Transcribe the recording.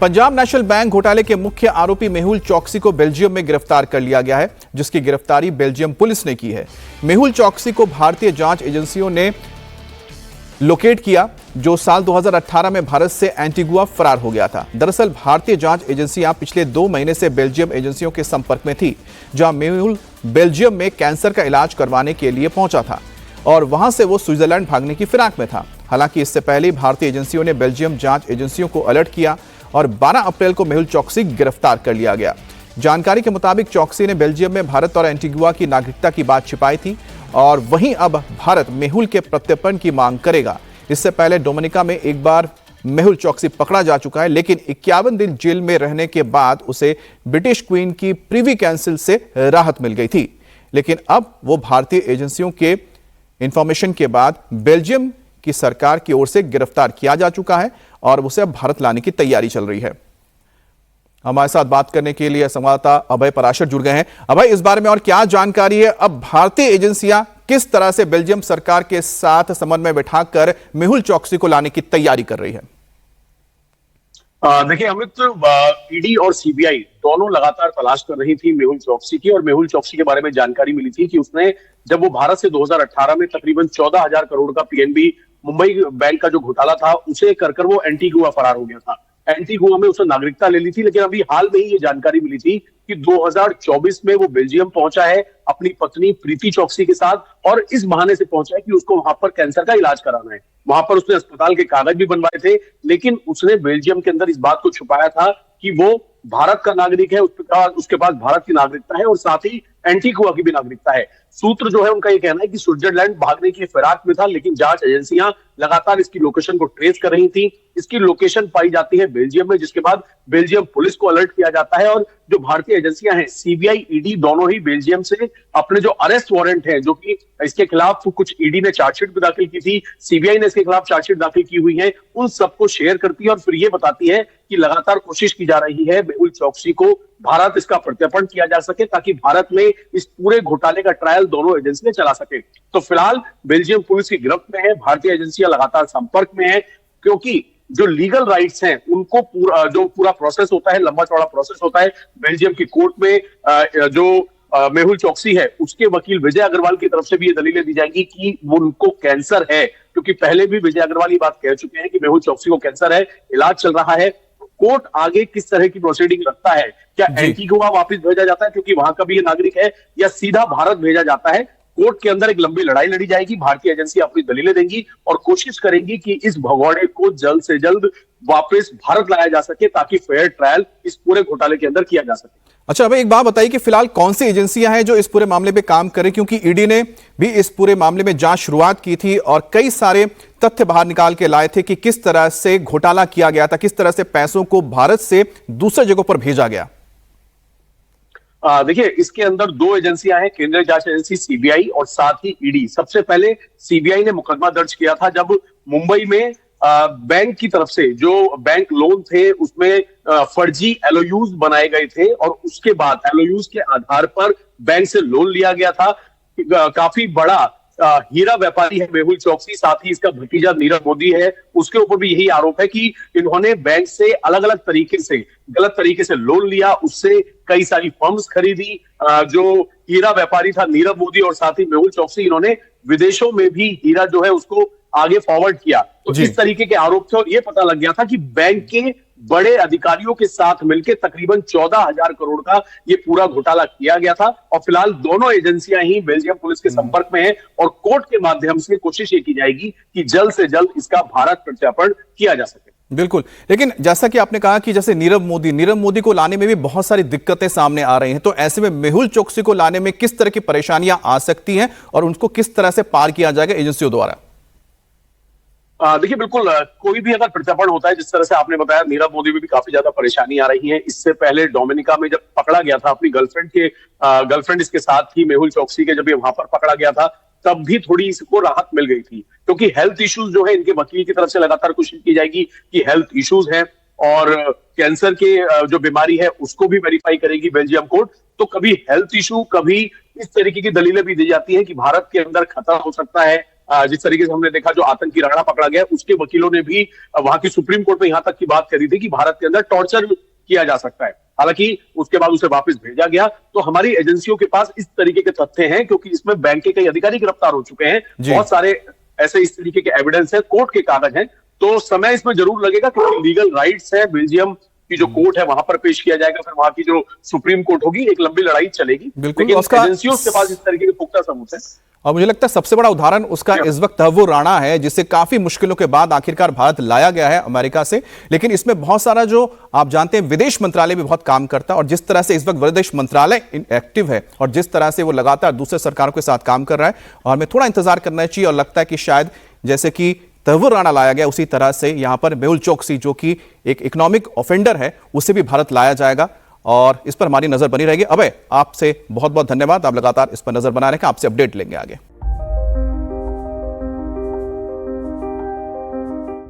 Punjab national bank घोटाले के मुख्य आरोपी मेहुल चौकसी को बेल्जियम में गिरफ्तार कर लिया गया है, जिसकी गिरफ्तारी बेल्जियम पुलिस ने की है। मेहुल चौकसी को भारतीय जांच एजेंसियों ने लोकेट किया, जो साल 2018 में भारत से एंटीगुआ फरार हो गया था। दरअसल भारतीय जांच एजेंसियां पिछले 2 महीने से बेल्जियम एजेंसियों के संपर्क में थी, जहां मेहुल बेल्जियम में कैंसर का इलाज करवाने के लिए पहुंचा था और वहां से वो स्विट्जरलैंड भागने की फिराक में था। हालांकि इससे पहले भारतीय एजेंसियों ने बेल्जियम जांच एजेंसियों को अलर्ट किया और 12 अप्रैल को मेहुल चौकसी गिरफ्तार कर लिया गया। जानकारी के मुताबिक चौकसी ने बेल्जियम में भारत और एंटीगुआ की नागरिकता की बात छिपाई थी और वहीं अब भारत मेहुल के प्रत्यर्पण की मांग करेगा। इससे पहले डोमिनिका में एक बार मेहुल चौकसी पकड़ा जा चुका है, लेकिन 51 दिन जेल में रहने के बाद उसे ब्रिटिश क्वीन की प्रिवी काउंसिल से राहत मिल गई थी। लेकिन अब वो भारतीय एजेंसियों के इंफॉर्मेशन के बाद बेल्जियम की सरकार की ओर से गिरफ्तार किया जा चुका है और उसे अब भारत लाने की तैयारी चल रही है। हमारे साथ बात करने के लिए संवाददाता अभय पराशर जुड़ गए हैं। अभय, इस बारे में और क्या जानकारी है? अब भारतीय एजेंसियां किस तरह से बेल्जियम सरकार के साथ समन्वय बिठाकर मेहुल चौकसी को लाने की तैयारी कर रही है? देखिए अमित, ईडी और सीबीआई दोनों लगातार तलाश कर रही थी मेहुल चौकसी की, और मेहुल चौकसी के बारे में जानकारी मिली थी कि उसने जब वो भारत से 2018 में तकरीबन 14,000 करोड़ का पीएनबी मुंबई बैंक का जो घोटाला था उसे कर वो एंटीगुआ फरार हो गया था। एंटीगुआ में उसने नागरिकता ले ली थी, लेकिन अभी हाल में ही ये जानकारी मिली थी कि 2024 में वो बेल्जियम पहुंचा है अपनी पत्नी प्रीति चौकसी के साथ, और इस बहाने से पहुंचा है कि उसको वहां पर कैंसर का इलाज कराना है। वहां पर उसने अस्पताल के कागज भी बनवाए थे, लेकिन उसने बेल्जियम के अंदर इस बात को छुपाया था कि वो भारत का नागरिक है, उसके पास भारत की नागरिकता है और साथ ही एंटीगुआ की भी नागरिकता है। सूत्र जो है उनका ये कहना है कि स्विट्जरलैंड भागने की फिराक में था, लेकिन जांच एजेंसियां लगातार इसकी लोकेशन को ट्रेस कर रही थी। इसकी लोकेशन पाई जाती है बेल्जियम में, जिसके बाद बेल्जियम पुलिस को अलर्ट किया जाता है और जो भारतीय एजेंसियां हैं सीबीआई, ईडी, दोनों ही बेल्जियम से अपने जो अरेस्ट वारंट है, जो कि इसके खिलाफ कुछ ईडी ने चार्जशीट भी दाखिल की थी, सीबीआई ने इसके खिलाफ चार्जशीट दाखिल की हुई है, उन सबको शेयर करती है और फिर ये बताती है कि लगातार कोशिश की जा रही है मेहुल चौकसी को भारत इसका प्रत्यर्पण किया जा सके, ताकि भारत में इस पूरे घोटाले का ट्रायल दोनों एजेंसियां चला सके। तो फिलहाल बेल्जियम पुलिस की गिरफ्त में है, भारतीय एजेंसियां लगातार संपर्क में है, क्योंकि जो लीगल राइट्स हैं उनको पूरा प्रोसेस होता है, लंबा चौड़ा प्रोसेस होता है बेल्जियम की कोर्ट में। जो मेहुल चौकसी है उसके वकील विजय अग्रवाल की तरफ से भी ये दलीलें दी जाएंगी कि वो उनको कैंसर है, क्योंकि पहले भी विजय अग्रवाल ये बात कह चुके हैं कि मेहुल चौकसी को कैंसर है, इलाज चल रहा है। कोर्ट आगे किस तरह की प्रोसीडिंग रखता है, क्या एंटीगुआ वापस भेजा जाता है क्योंकि वहां का भी ये नागरिक है, या सीधा भारत भेजा जाता है? कोर्ट के अंदर एक लंबी लड़ाई लड़ी जाएगी। भारतीय एजेंसी अपनी दलीलें देंगी और कोशिश करेंगी कि इस भगौड़े को जल्द से जल्द वापस भारत लाया जा सके, ताकि फेयर ट्रायल इस पूरे घोटाले के अंदर किया जा सके। अच्छा, अब एक बात बताइए कि फिलहाल कौन सी एजेंसियां हैं जो इस पूरे मामले पे काम करें, क्योंकि ईडी ने भी इस पूरे मामले में जांच शुरुआत की थी और कई सारे तथ्य बाहर निकाल के लाए थे कि किस तरह से घोटाला किया गया था, किस तरह से पैसों को भारत से दूसरे जगहों पर भेजा गया। देखिए, इसके अंदर 2 एजेंसियां हैं, केंद्रीय जांच एजेंसी सीबीआई और साथ ही ईडी। सबसे पहले सीबीआई ने मुकदमा दर्ज किया था जब मुंबई में बैंक की तरफ से जो बैंक लोन थे उसमें फर्जी एलओयूज बनाए गए थे, और उसके बाद एलओयूज के आधार पर बैंक से लोन लिया गया था। काफी बड़ा हीरा व्यापारी है मेहुल चौकसी, साथ ही इसका भतीजा नीरव मोदी है, उसके ऊपर भी यही आरोप है कि इन्होंने बैंक से अलग अलग तरीके से, गलत तरीके से लोन लिया, उससे कई सारी फर्म्स खरीदी। जो हीरा व्यापारी था नीरव मोदी और साथ ही मेहुल चौकसी, इन्होंने विदेशों में भी हीरा जो है उसको आगे फॉरवर्ड किया। तो इस तरीके के आरोप थे और यह पता लग गया था कि बैंक के बड़े अधिकारियों के साथ मिलकर तकरीबन 14,000 करोड़ का ये पूरा घोटाला किया गया था। और फिलहाल दोनों एजेंसियां ही बेल्जियम पुलिस के संपर्क में हैं और कोर्ट के माध्यम से कोशिश ये की जाएगी कि जल्द से जल्द इसका भारत प्रत्यर्पण किया जा सके। बिल्कुल, लेकिन जैसा कि आपने कहा कि जैसे नीरव मोदी को लाने में भी बहुत सारी दिक्कतें सामने आ रही हैं, तो ऐसे में मेहुल चौकसी को लाने में किस तरह की परेशानियां आ सकती हैं और उनको किस तरह से पार किया जाएगा एजेंसियों द्वारा? देखिए, बिल्कुल कोई भी अगर प्रत्यर्पण होता है, जिस तरह से आपने बताया, नीरव मोदी में भी काफी ज्यादा परेशानी आ रही है। इससे पहले डोमिनिका में जब पकड़ा गया था अपनी गर्लफ्रेंड इसके साथ थी मेहुल चौकसी के, जब ये वहां पर पकड़ा गया था तब भी थोड़ी इसको राहत मिल गई थी, क्योंकि हेल्थ इश्यूज जो है इनके वकील की तरफ से लगातार कोशिश की जाएगी कि हेल्थ इश्यूज हैं, और कैंसर के जो बीमारी है उसको भी वेरीफाई करेगी बेल्जियम कोर्ट। तो कभी हेल्थ इशू, कभी इस तरीके की दलीलें भी दी जाती हैं कि भारत के अंदर खतरा हो सकता है, जिस तरीके से हमने देखा जो आतंकी राणा पकड़ा गया, उसके वकीलों ने भी वहां की सुप्रीम कोर्ट में यहां तक की बात करी थी कि भारत के अंदर टॉर्चर किया जा सकता है। हालांकि उसके बाद उसे वापस भेजा गया। तो हमारी एजेंसियों के पास इस तरीके के तथ्य हैं, क्योंकि इसमें बैंक के कई अधिकारी गिरफ्तार हो चुके हैं, बहुत सारे ऐसे इस तरीके के एविडेंस है, कोर्ट के कागज हैं। तो समय इसमें जरूर लगेगा, क्योंकि लीगल राइट्स है, बेल्जियम की जो कोर्ट है वहां पर पेश किया जाएगा, फिर वहां की जो सुप्रीम कोर्ट होगी, एक लंबी लड़ाई चलेगी। लेकिन एजेंसियों के पास इस तरीके के पुख्ता सबूत है। और मुझे लगता है सबसे बड़ा उदाहरण उसका इस वक्त तहव्वुर राणा है, जिसे काफी मुश्किलों के बाद आखिरकार भारत लाया गया है अमेरिका से। लेकिन इसमें बहुत सारा जो आप जानते हैं विदेश मंत्रालय भी बहुत काम करता है, और जिस तरह से इस वक्त विदेश मंत्रालय एक्टिव है और जिस तरह से वो लगातार दूसरे सरकारों के साथ काम कर रहा है, और हमें थोड़ा इंतजार करना चाहिए। और लगता है कि शायद जैसे कि तहव्वुर राणा लाया गया, उसी तरह से यहां पर मेहुल चोकसी जो कि एक इकोनॉमिक ऑफेंडर है, उसे भी भारत लाया जाएगा। और इस पर हमारी नजर बनी रहेगी। अभय, आपसे बहुत बहुत धन्यवाद। आप लगातार इस पर नजर बना रहे हैं, आपसे अपडेट लेंगे आगे।